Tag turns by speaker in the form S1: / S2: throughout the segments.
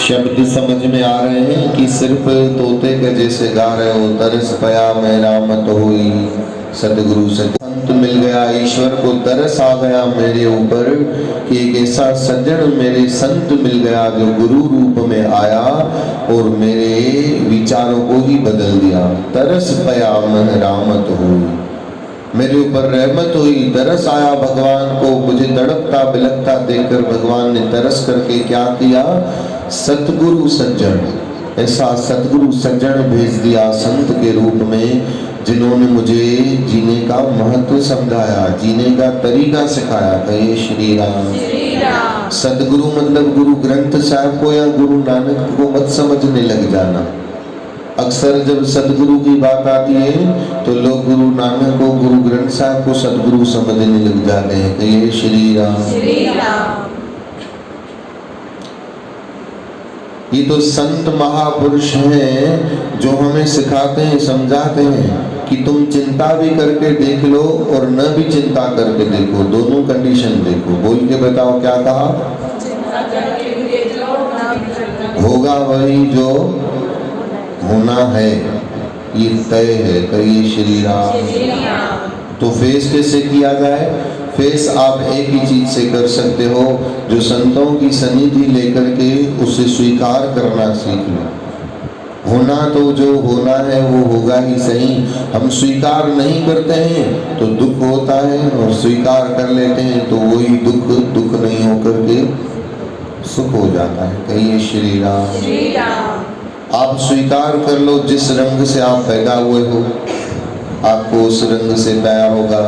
S1: शब्द समझ में आ रहे हैं कि सिर्फ तोते के जैसे गा रहे हो, तरस पया मैं रामत हुई सतगुरु संत मिल गया, ईश्वर को तरस आ गया मेरे ऊपर कि एक ऐसा सज्जन मेरे संत मिल गया जो गुरु रूप में आया और मेरे विचारों को ही बदल दिया। तरस पया मैं रामत हुई, मेरे ऊपर रहमत हुई, तरस आया भगवान को। मुझे तड़पता बिलखता देखकर भगवान ने तरस करके क्या किया, सतगुरु सज्जन, ऐसा सतगुरु सज्जन भेज दिया संत के रूप में, जिन्होंने मुझे जीने का महत्व समझाया, जीने का तरीका सिखाया। कहिए श्री राम। सतगुरु मतलब गुरु ग्रंथ साहब को या गुरु नानक को मत समझने लग जाना। अक्सर जब सतगुरु की बात आती है तो लोग गुरु नानक को, गुरु ग्रंथ साहब को सतगुरु समझने लग जाते हैं। कहिए श्री राम। ये तो संत महापुरुष हैं जो हमें सिखाते हैं, समझाते हैं कि तुम चिंता भी करके देख लो और न भी चिंता करके देखो, दोनों कंडीशन देखो। बोल के बताओ क्या कहा, होगा वही जो होना है, ये तय है। कहिए श्री राम। तो फेस कैसे किया जाए? फेस आप एक ही चीज से कर सकते हो, जो संतों की सनिधि लेकर के उसे स्वीकार करना सीख लो। होना तो जो होना है वो होगा ही सही, हम स्वीकार नहीं करते हैं तो दुख होता है, और स्वीकार कर लेते हैं तो वही दुख नहीं होकर के सुख हो जाता है। कहिए श्री राम। आप स्वीकार कर लो, जिस रंग से आप पैदा हुए हो आपको उस रंग से प्यार होगा।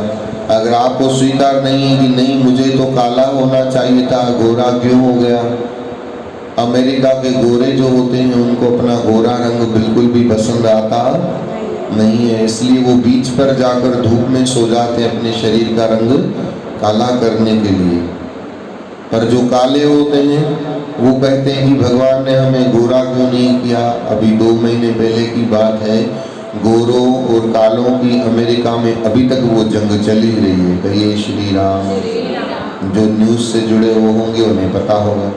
S1: अगर आपको स्वीकार नहीं है कि नहीं मुझे तो काला होना चाहिए था, गोरा क्यों हो गया? अमेरिका के गोरे जो होते हैं उनको अपना गोरा रंग बिल्कुल भी पसंद आता नहीं है, इसलिए वो बीच पर जाकर धूप में सो जाते हैं अपने शरीर का रंग काला करने के लिए। पर जो काले होते हैं वो कहते हैं कि भगवान ने हमें गोरा क्यों नहीं किया। अभी 2 महीने पहले की बात है, गोरों और कालों की अमेरिका में अभी तक वो जंग चली रही है। कहिए श्री राम। जो न्यूज़ से जुड़े वो होंगे उन्हें पता होगा।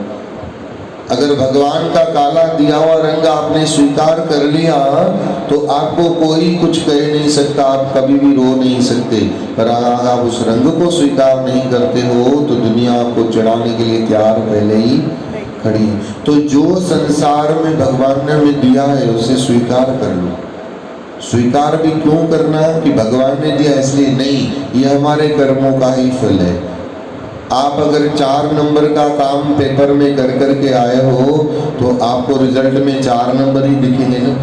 S1: अगर भगवान का काला दिया हुआ रंग आपने स्वीकार कर लिया तो आपको कोई कुछ कह नहीं सकता, आप कभी भी रो नहीं सकते। पर अगर आप उस रंग को स्वीकार नहीं करते हो तो दुनिया आपको चढ़ाने के लिए तैयार पहले ही खड़ी। तो जो संसार में भगवान ने हमें दिया है उसे स्वीकार कर लो। स्वीकार भी क्यों करना कि भगवान ने दिया इसलिए नहीं, ये हमारे कर्मों का ही फल है। आप अगर 4 नंबर का काम पेपर में कर करके आए हो तो आपको रिजल्ट में 4 नंबर ही दिखेंगे ना।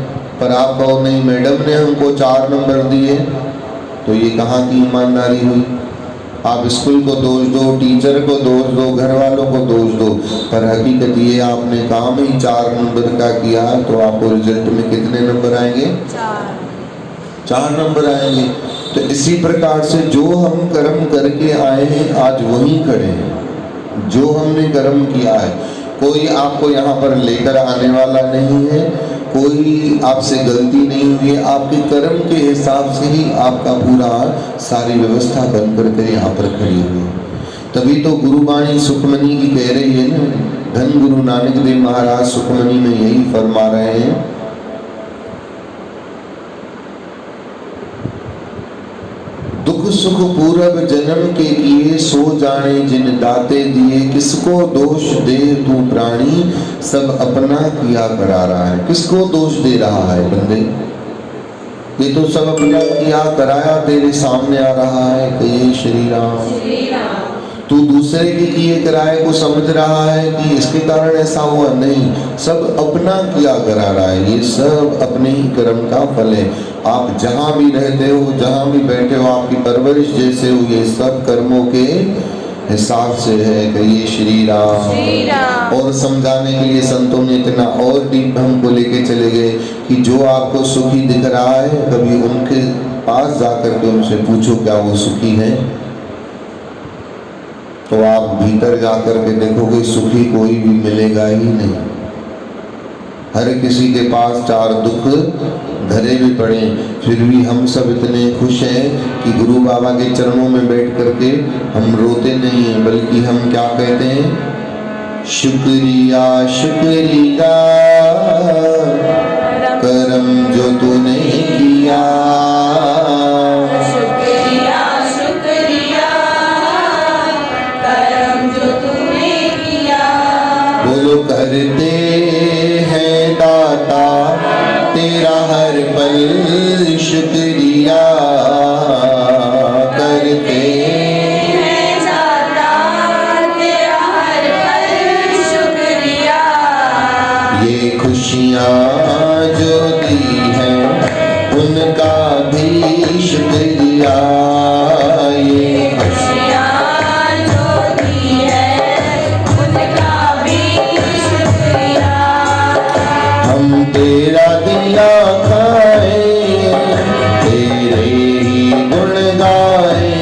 S1: पर आप कहो नहीं मैडम ने हमको 4 नंबर दिए, तो ये कहाँ की ईमानदारी हुई? आप स्कूल को दोष दो, टीचर को दोष दो, घर वालों को दोष दो, पर हकीकत ये आपने काम ही 4 नंबर का किया तो आपको रिजल्ट में कितने नंबर आएंगे? 4 नंबर आएंगे। तो इसी प्रकार से जो हम कर्म करके आए हैं आज वहीं खड़े हैं, जो हमने कर्म किया है। कोई आपको यहाँ पर लेकर आने वाला नहीं है, कोई आपसे गलती नहीं हुई है, आपके कर्म के हिसाब से ही आपका पूरा सारी व्यवस्था बन करके यहाँ पर खड़ी हुई है। तभी तो गुरुवाणी सुखमनी की कह रही है ना, धन गुरु नानक देव महाराज सुखमनी में यही फरमा रहे हैं, दुख सुख पूरब जन्म के किए सो जाने जिन दाते दिए, किसको दोष दे तू प्राणी सब अपना किया करा रहा है। किसको दोष दे रहा है बंदे? ये तो सब अपना किया कराया तेरे सामने आ रहा है। कहिए श्री राम। तू दूसरे के किए कराए को समझ रहा है कि इसके कारण ऐसा हुआ, नहीं, सब अपना किया करा रहा है। ये सब अपने ही कर्म का फल है। आप जहाँ भी रहते हो, जहाँ भी बैठे हो, आपकी परवरिश जैसे हो, ये सब कर्मों के हिसाब से है। कहिए श्री राम। और समझाने के लिए संतों ने इतना और डीप हमको लेके चले गए कि जो आपको सुखी दिख रहा है कभी उनके पास जाकर के उनसे पूछो क्या वो सुखी है, तो आप भीतर जाकर के देखोगे सुखी कोई भी मिलेगा ही नहीं। हर किसी के पास 4 दुख धरे भी पड़े, फिर भी हम सब इतने खुश हैं कि गुरु बाबा के चरणों में बैठ करके हम रोते नहीं हैं, बल्कि हम क्या कहते हैं, शुक्रिया शुक्रिया करते हैं दाता तेरा हर पल शुक्रिया, करते
S2: हैं दाता तेरा हर पल शुक्रिया।
S1: ये खुशियाँ जो दी हैं उनका भी शुक्रिया, ये
S2: खुशियाँ जो दी है उनका भी शुक्रिया।
S1: हम तेरा दिया खाए तेरे ही गुण गाए,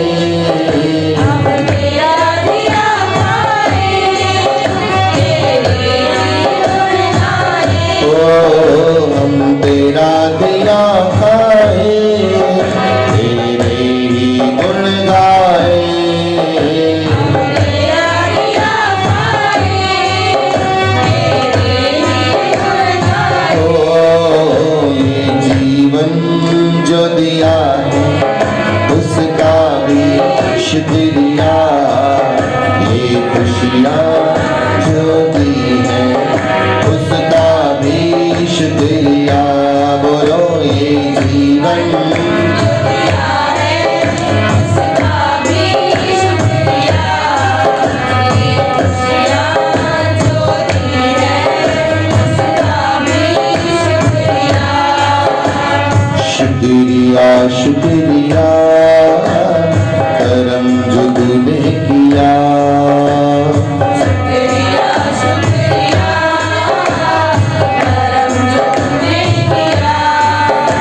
S2: हम तेरा दिया खाए तेरे गुण गाए।
S1: ओ हम तेरा दिया खाए तेरे ही गुण गाए,
S2: तेरा दिया खाए तेरे गुण गाए।
S1: ओ ये जीवन जो दिया है उसका भी शुक्रिया, ये खुशियाँ जो दी है उसका भी शुक्रिया। बोलो ये जीवन
S2: दिया है उसका भी शुक्रिया। ये खुशियाँ जो दी है उसका भी शुक्रिया।
S1: शुक्रिया शुक्रिया करम जो तूने किया,
S2: शुक्रिया शुक्रिया करम जो तूने किया।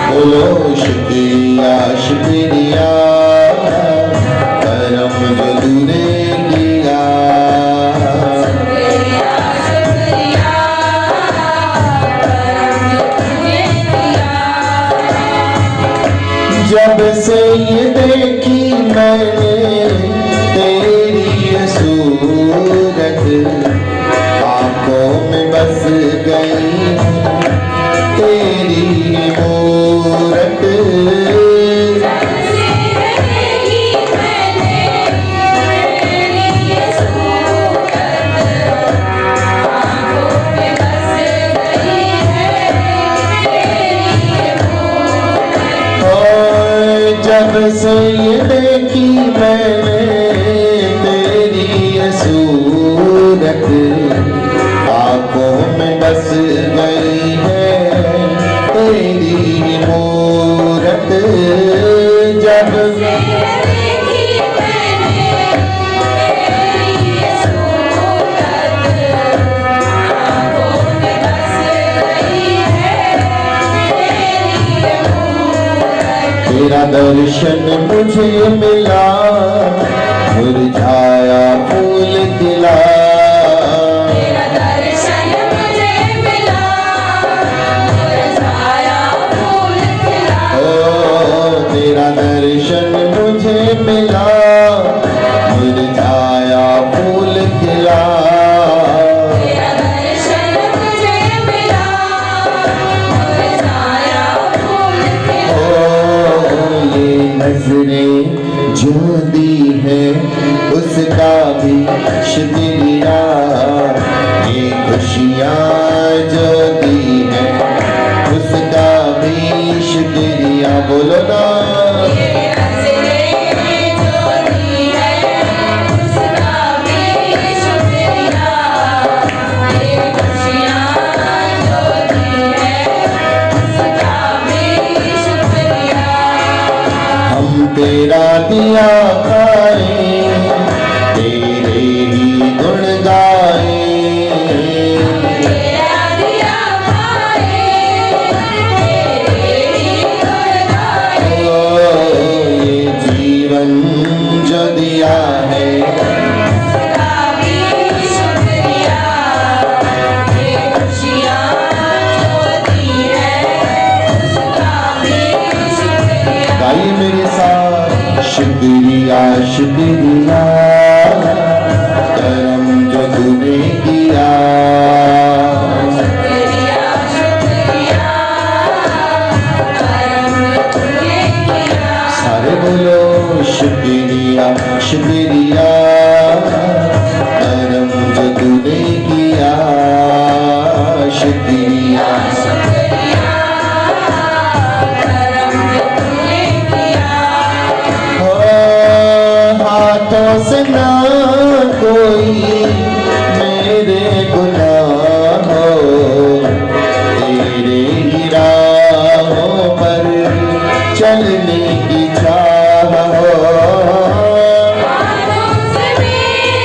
S1: बोलो शुक्रिया शुक्रिया करम जो तूने किया,
S2: शुक्रिया शुक्रिया करम जो तूने किया।
S1: जब से ये देखी मैंने तेरी ये सूरत आंखों में बस गई तेरी ये मूरत,
S2: से देखी मैंने तेरी ये सूरत आँखों में बस गई है तेरी ये मूरत।
S1: और जब से ये देखी मैंने तेरी ये सूरत आंखों में बस गई है तेरी ये मूरत, जब
S2: से देखी मैंने तेरी ये सूरत आँखों में बस गई है तेरी ये मूरत।
S1: तेरा दर्शन मुझे मिला मुरझाया फूल खिला,
S2: तेरा दर्शन मुझे मिला मुरझाया फूल खिला।
S1: ओ तेरा दर्शन मुझे मिला मुरझाया फूल खिला,
S2: तेरा दर्शन मुझे मिला मुरझाया फूल खिला।
S1: ओ ये नजरें जो दी है उसका भी शुक्रिया, ये खुशियाँ जो दी है उसका भी शुक्रिया। बोलो ना
S2: ये नज़रें जो दी है उसका भी शुक्रिया। ये खुशियाँ जो दी है उसका भी शुक्रिया।
S1: हम तेरा दिया खाए तेरे ही गुण गाए,
S2: तेरा दिया खाए तेरे ही गुण गाए।
S1: ओ ये जीवन जो दिया है
S2: उसका भी शुक्रिया। ये खुशियाँ जो दी है उसका भी शुक्रिया।
S1: गाइए मेरे साथ शुक्रिया शुक्रिया करम जो तूने किया,
S2: शुक्रिया शुक्रिया करम जो तूने किया।
S1: सारे बोलो शुक्रिया शुक्रिया करम जो तूने किया। शुक्रिया।
S2: शुक्रिया करम जो तूने किया।
S1: हो हाथों से ना कोई मेरे गुनाह हो, तेरे ही राहों पर चलने की चाह हो।
S2: हाथों से मेरे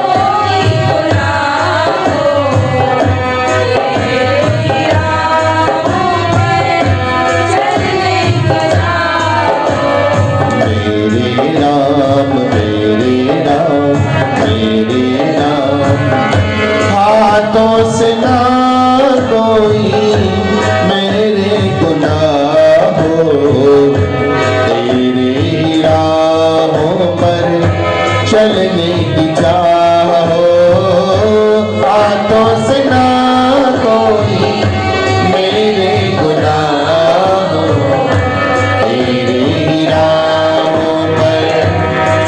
S2: कोई गुनाह हो, तेरी राहों पर चलने की चाह हो।
S1: मेरे राम मेरे राम मेरे राम, हाथों से ना कोई मेरे गुनाह हो, तेरे ही राहों पर चलने की चाह हो। हाथों से ना कोई मेरे गुनाह हो, तेरे ही राहों पर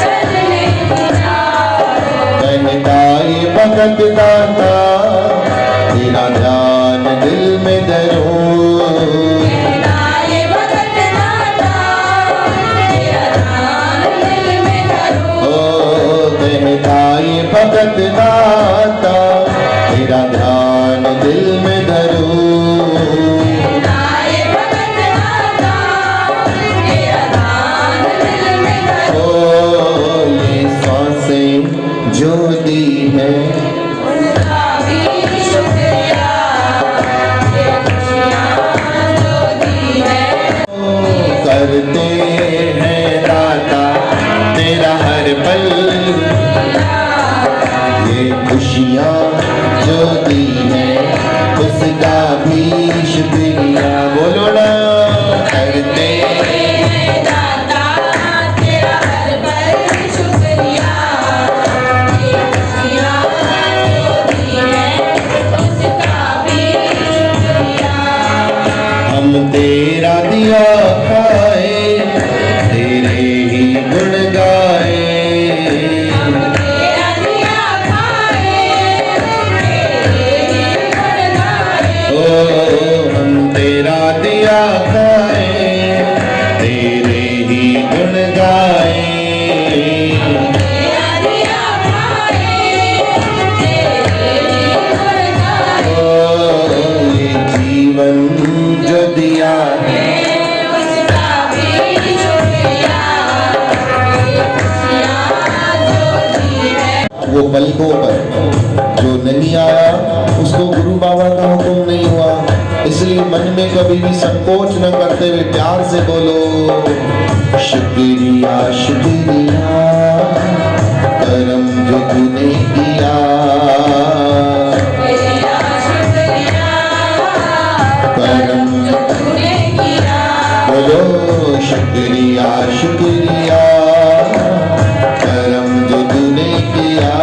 S2: चलने की चाह हो।
S1: कहता ये भगत दाता तेरा ध्यान दिल में धरूं।
S2: कहता ये भगत दाता तेरा ध्यान दिल में धरूं।
S1: ओ कहता ये भगत दाता तेरा ध्यान दिल में धरूं।
S2: कहता ये भगत दाता तेरा ध्यान दिल में धरूं।
S1: ओ ये सांसें जो दी है
S2: उनका भी शुक्रिया, ये खुशियाँ जो दी है।
S1: करते हैं दाता तेरा हर पल, ये खुशियाँ जो दी है उसका भी शुक्रिया। बोलो ना करते
S2: दाता तेरा हर पल शुक्रिया, ये खुशियाँ जो दी है उसका भी शुक्रिया।
S1: हम तेरा दिया खाए तेरे ही गुण गाए।
S2: तेरा दिया खाए तेरे ही गुण गाए।
S1: ओ हम तेरा दिया खाए तेरे ही गुण गाए।
S2: तेरा दिया खाए तेरे ही गुण गाए।
S1: ओ ये जीवन जो दिया है
S2: उसका भी शुक्रिया, ये खुशियाँ जो दी है।
S1: वो पलकों पर जो नहीं आया उसको गुरु बाबा का हुक्म नहीं हुआ। इसलिए मन में कभी भी संकोच न करते हुए प्यार से बोलो शुक्रिया शुक्रिया करम जो तूने किया।
S2: शुक्रिया शुक्रिया करम जो तूने किया।
S1: बोलो शुक्रिया शुक्रिया करम जो तूने किया।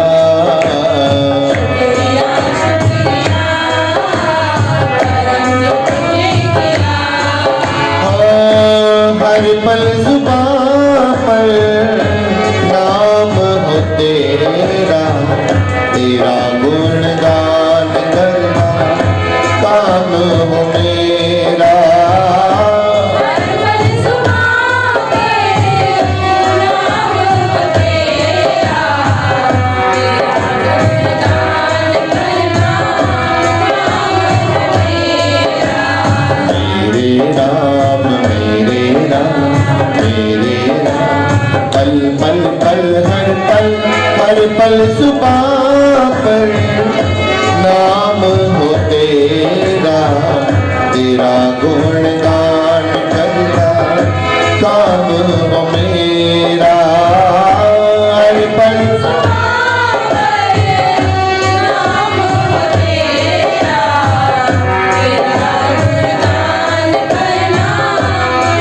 S2: शुक्रिया शुक्रिया करम जो तूने किया।
S1: हर पल जुबान पर नाम हो तेरा, तेरा गुणगान करना काम हो मेरा।
S2: हर पल जुबां पे नाम हो तेरा, तेरा गुणगान करना काम हो मेरा।
S1: मेरे राम मेरे राम मेरे राम, पल पल पल हर पल जुबान पर नाम हो तेरा, तेरा गुणगान करना काम हो मेरा। हर पल
S2: जुबां पर नाम हो तेरा, तेरा गुणगान करना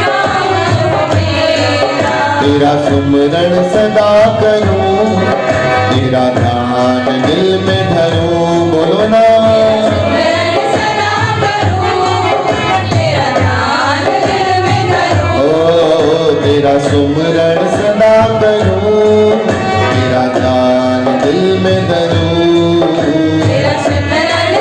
S2: काम हो मेरा।
S1: तेरा सुमरन सदा करूं, तेरा ध्यान दिल में धरूं। बोलो ना
S2: मैं सदा करूं, तेरा ध्यान दिल में धरूं।
S1: ओ तेरा सुमरन सदा करूं, तेरा ध्यान दिल में धरूं।
S2: तेरा सिमरन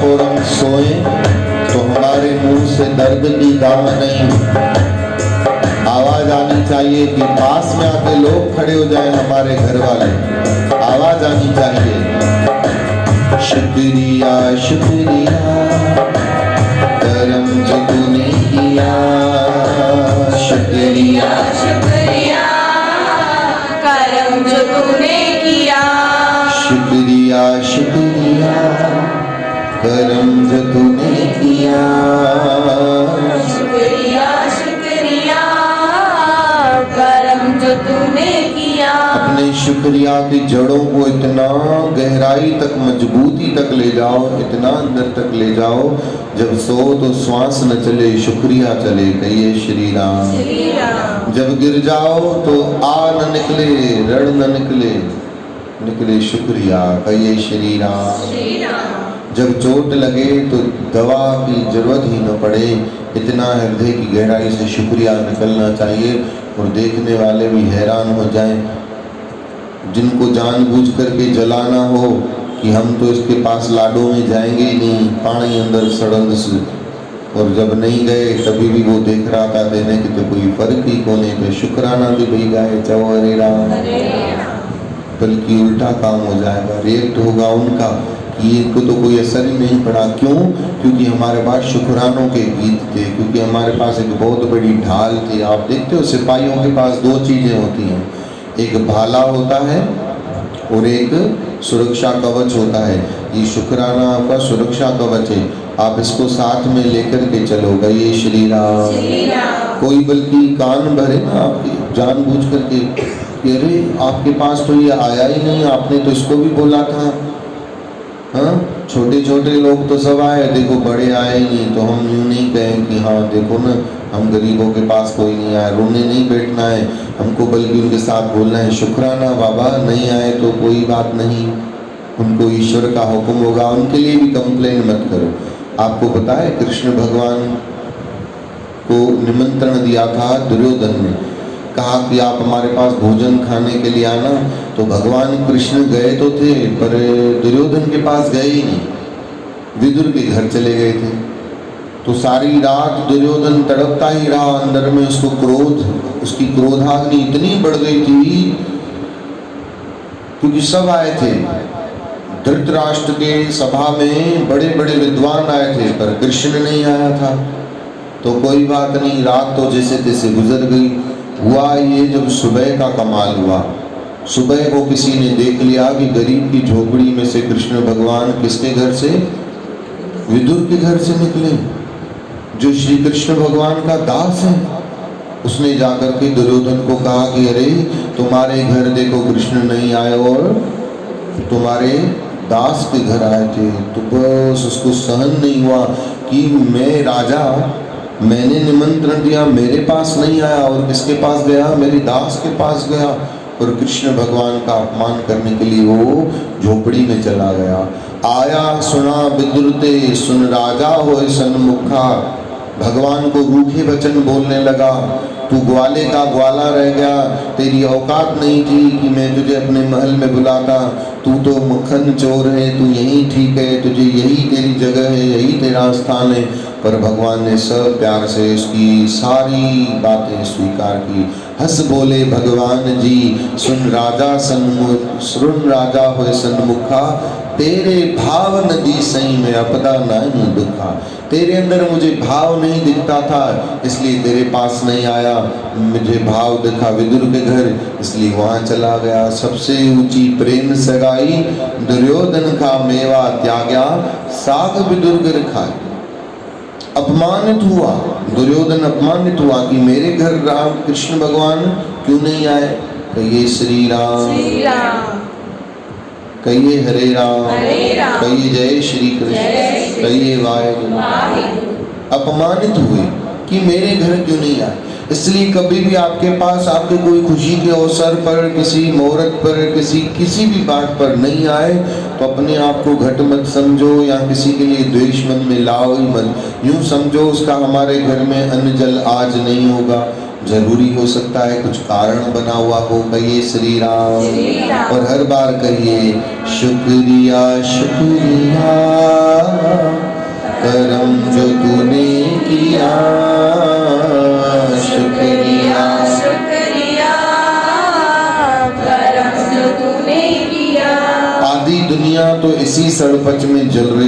S1: और हम सोएं तो हमारे मुंह से दर्द की गाह नहीं, आवाज आनी चाहिए कि पास में आके लोग खड़े हो जाए हमारे घर वाले, आवाज आनी चाहिए। शुक्रिया शुक्रिया करम जो तूने किया, शुक्रिया
S2: शुक्रिया करम जो तूने किया,
S1: शुक्रिया शुक्रिया करम जो तूने किया,
S2: शुक्रिया शुक्रिया करम जो तूने किया।
S1: अपने शुक्रिया की जड़ों को इतना गहराई तक, मजबूती तक ले जाओ, इतना अंदर तक ले जाओ, जब सो तो श्वास न चले शुक्रिया चले, कहिए श्री राम।
S2: श्री राम।
S1: जब गिर जाओ तो आ न निकले, रण न निकले, निकले शुक्रिया, कहिए श्री राम।
S2: श्री राम।
S1: जब चोट लगे तो दवा की जरूरत ही न पड़े, इतना हृदय की गहराई से शुक्रिया निकलना चाहिए। और देखने वाले भी हैरान हो जाएं, जिनको जानबूझ करके जलाना हो कि हम तो इसके पास लाडो में जाएंगे ही नहीं, पानी अंदर सड़न से, और जब नहीं गए तभी भी वो देख रहा था देने की तो कोई फर्क ही कौन है, तो शुक्राना भी भई गाए चौ हरे राम।
S2: हरे राम।
S1: बल्कि उल्टा काम हो जाएगा, रिएक्ट होगा उनका कि इनको तो कोई असर ही नहीं पड़ा। क्यों? क्योंकि हमारे पास शुक्रानों के गीत थे, क्योंकि हमारे पास एक बहुत बड़ी ढाल थी। आप देखते हो सिपाहियों के पास दो चीज़ें होती हैं, एक भाला होता है और एक सुरक्षा कवच होता है। ये शुक्राना आपका सुरक्षा कवच है, आप इसको साथ में लेकर के चलोगे, ये श्री राम।
S2: श्री राम।
S1: कोई बल्कि कान भरे ना आपके जानबूझ करके, अरे आपके पास तो ये आया ही नहीं, आपने तो इसको भी बोला था। हाँ, छोटे छोटे लोग तो सब आए, देखो बड़े आए ही नहीं, तो हम यूँ नहीं कहें कि हाँ देखो ना हम गरीबों के पास कोई नहीं आया, रोने नहीं बैठना है हमको, बल्कि उनके साथ बोलना है शुक्राना बाबा, नहीं आए तो कोई बात नहीं, उनको ईश्वर का हुक्म होगा, उनके लिए भी कंप्लेन मत करो। आपको पता है कृष्ण भगवान को निमंत्रण दिया था दुर्योधन ने, कहा कि आप हमारे पास भोजन खाने के लिए आना, तो भगवान कृष्ण गए तो थे पर दुर्योधन के पास गए ही नहीं, विदुर के घर चले गए थे। तो सारी रात दुर्योधन तड़पता ही रहा अंदर में, उसको क्रोध, उसकी क्रोधाग्नि इतनी बढ़ गई थी क्योंकि सब आए थे, धृतराष्ट्र के सभा में बड़े बड़े विद्वान आए थे पर कृष्ण नहीं आया था। तो कोई बात नहीं, रात तो जैसे तैसे गुजर गई। हुआ ये जब सुबह का कमाल हुआ, सुबह को किसी ने देख लिया कि गरीब की झोपड़ी में से कृष्ण भगवान किसके घर से, विदुर के घर से निकले, जो श्री कृष्ण भगवान का दास है। उसने जाकर के दुर्योधन को कहा कि अरे तुम्हारे घर देखो कृष्ण नहीं आए और तुम्हारे दास के घर आए थे। तो बस उसको सहन नहीं हुआ कि मैं राजा, मैंने निमंत्रण दिया, मेरे पास नहीं आया और किसके पास गया, मेरे दास के पास गया। और कृष्ण भगवान का अपमान करने के लिए वो झोपड़ी में चला गया। आया सुना विदुरते सुन राजा होए सन्मुखा, भगवान को रूखे वचन बोलने लगा, तू ग्वाले का ग्वाला रह गया, तेरी औकात नहीं थी कि मैं तुझे अपने महल में बुलाता, तू तो मक्खन चोर है, तू यही ठीक है, तुझे यही तेरी जगह है, यही तेरा स्थान है। पर भगवान ने सब प्यार से उसकी सारी बातें स्वीकार की। हंस बोले भगवान जी, सुन राजा होए सन्मुखा, तेरे भाव नदी सही में अपदा नहीं दुखा। तेरे अंदर मुझे भाव नहीं दिखता था इसलिए तेरे पास नहीं आया, मुझे भाव दिखा विदुर के घर इसलिए वहाँ चला गया। सबसे ऊंची प्रेम सगाई दुर्योधन का मेवा त्याग्या, साग विदुर गिर खाए। अपमानित हुआ दुर्योधन, अपमानित हुआ कि मेरे घर राम कृष्ण भगवान क्यों नहीं आए। कहिए श्री राम,
S2: श्री राम।
S1: कहिए हरे राम,
S2: हरे राम।
S1: कहिए जय श्री कृष्ण, कहिए वाहेगुरु। अपमानित हुए कि मेरे घर क्यों नहीं आए। इसलिए कभी भी आपके पास आपके कोई खुशी के अवसर पर, किसी मुहूर्त पर, किसी भी बात पर नहीं आए तो अपने आप को घट मत समझो या किसी के लिए द्वेष मन में लाओ ही मत। यूं समझो उसका हमारे घर में अन्न जल आज नहीं होगा, जरूरी हो सकता है कुछ कारण बना हुआ हो। कहिए श्री राम और हर बार कहिए शुक्रिया शुक्रिया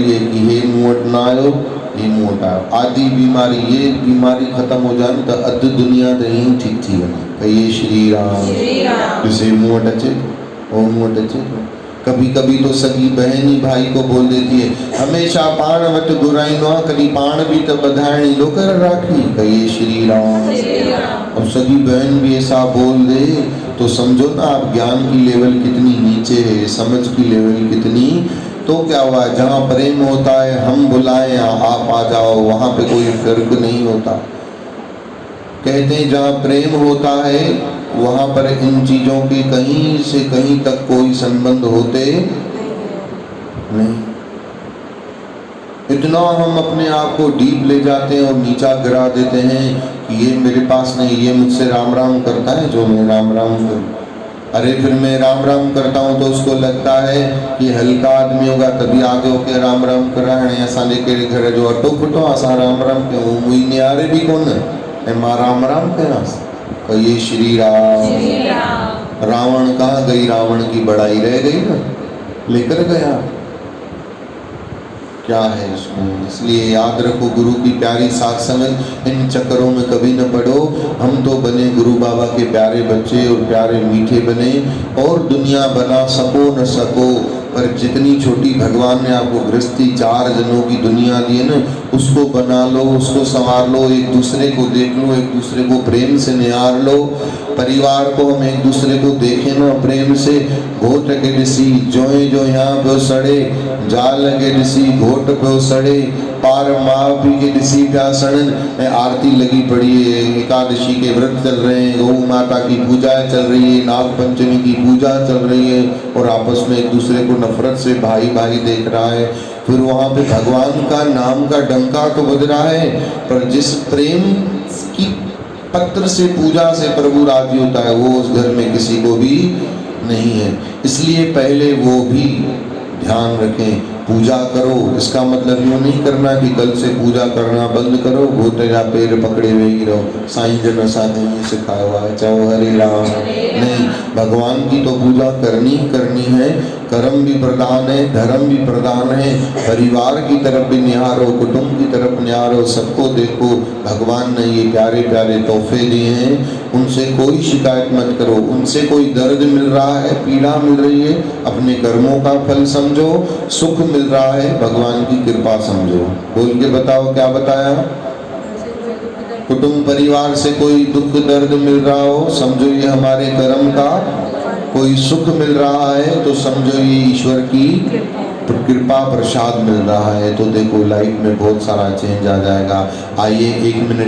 S1: है कि हे मुंहट ना आयो, ये मुंहट आयो। आदि बीमारी, ये बीमारी खत्म हो जाए तो अध दुनिया दही ठीक थी वने। कहिए श्री राम।
S2: श्री राम।
S1: जिसे मुंहट अचे ओ मुंहट अचे। कभी कभी तो सगी बहन ही भाई को बोल देती है, हमेशा पाण वट घुराईंदो आहे, कॾहिं पाण भी तो ॿधाइण ईंदो कर राखी। कहिए श्री राम।
S2: श्री राम।
S1: अब सगी बहन भी ऐसा बोल दे तो समझो ना आप ज्ञान की लेवल कितनी नीचे है, समझ की लेवल कितनी। तो क्या हुआ, जहाँ प्रेम होता है हम बुलाएं या आप आ जाओ, वहाँ पे कोई फर्क नहीं होता। कहते हैं जहाँ प्रेम होता है वहाँ पर इन चीजों के कहीं से कहीं तक कोई संबंध होते नहीं। इतना हम अपने आप को डीप ले जाते हैं और नीचा गिरा देते हैं कि ये मेरे पास नहीं, ये मुझसे राम राम करता है जो मैं राम राम करूं। अरे फिर मैं राम राम करता हूँ तो उसको लगता है कि हल्का आदमी होगा तभी आगे होके राम राम कर रहा है। असांजे कहिड़े घर जो अटो फुटो असां राम राम कयूं, मुई नियारे भी कोन ऐं मां राम राम कयांसि। कहिए श्री राम।
S2: श्री राम।
S1: रावण कहाँ गई, रावण की बड़ाई रह गई ना, लेकर गया। क्या है इसमें, इसलिए याद रखो गुरु की प्यारी साथ संगत, इन चक्करों में कभी न पड़ो। हम तो बने गुरु बाबा के प्यारे बच्चे और प्यारे मीठे बने, और दुनिया बना सको न सको, पर जितनी छोटी भगवान ने आपको गृहस्थी 4 जनों की दुनिया दी है ना, उसको बना लो, उसको संवार लो, एक दूसरे को देख लो, एक दूसरे को प्रेम से निहार लो। परिवार को हम एक दूसरे को देखें ना प्रेम से। घोट के ॾिसी जोए जो यहाँ पे सड़े, जाल के ॾिसी घोट पे सड़े, पार माँ पी के ॾिसी पिया सड़न, ऐं आरती लगी पड़ी है, एकादशी के व्रत चल रहे हैं, गौ माता की पूजा चल रही है, नाग पंचमी की पूजा चल रही है, और आपस में एक दूसरे को नफरत से भाई भाई देख रहा है। फिर वहाँ पे भगवान का नाम का डंका तो बज रहा है, पर जिस प्रेम की पत्र से पूजा से प्रभु राजी होता है वो उस घर में किसी को भी नहीं है। इसलिए पहले वो भी ध्यान रखें, पूजा करो। इसका मतलब यूँ नहीं करना कि कल से पूजा करना बंद करो, वो तेरा पैर पकड़े हुए ही रहो। साईं जन असांखे ये सिखाया हुआ है, चाहो हरे राम। नहीं, भगवान की तो पूजा करनी ही करनी है। कर्म भी प्रदान है, धर्म भी प्रदान है। परिवार की तरफ भी निहारो, कुटुंब की तरफ निहारो, सबको देखो। भगवान ने ये प्यारे प्यारे तोहफे दिए हैं, उनसे कोई शिकायत मत करो। उनसे कोई दर्द मिल रहा है, पीड़ा मिल रही है, अपने कर्मों का फल समझो। सुख मिल रहा है, भगवान की कृपा समझो। बोल के बताओ क्या बताया। कुटुंब परिवार से कोई दुख दर्द मिल रहा हो, समझो ये हमारे कर्म का। कोई सुख मिल रहा है तो समझो ये ईश्वर की कृपा प्रसाद मिल रहा है। तो देखो लाइफ में बहुत सारा चेंज आ जाएगा। आइए 1 मिनट